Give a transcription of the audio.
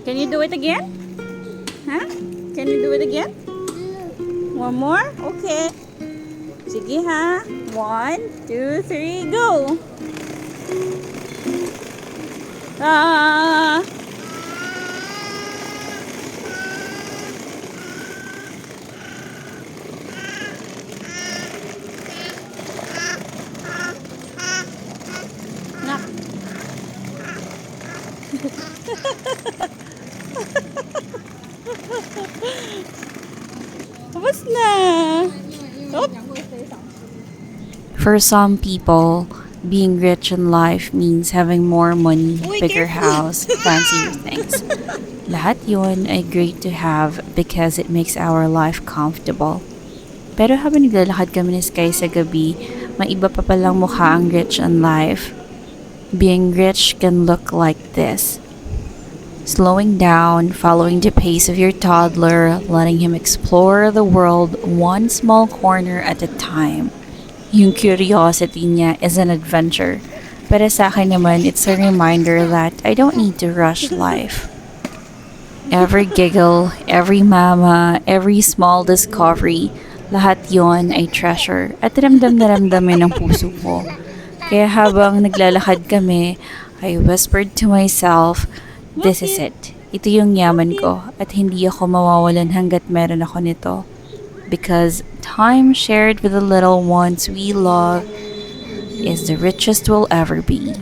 Can you do it again? Huh? Can you do it again? One more? Okay. Sige ha. 1, 2, 3, go! Ah! Nak. Tapos na. Oop. For some people, being rich in life means having more money, Uy, bigger careful. house, fancier things. Lahat yun ay great to have because it makes our life comfortable. Pero habang naglalakad kami ni Sky sa gabi, may iba pa palang mukha ang rich in life. Being rich can look like this. Slowing down, following the pace of your toddler, letting him explore the world one small corner at a time. Yung curiosity niya is an adventure. Pero sa akin naman, it's a reminder that I don't need to rush life. Every giggle, every mama, every small discovery, lahat yon ay treasure at ramdam na ramdamin ng puso ko. Kaya habang naglalakad kami, I whispered to myself, this is it. Ito yung yaman ko at hindi ako mawawalan hanggat meron ako nito. Because time shared with the little ones we love is the richest we'll ever be.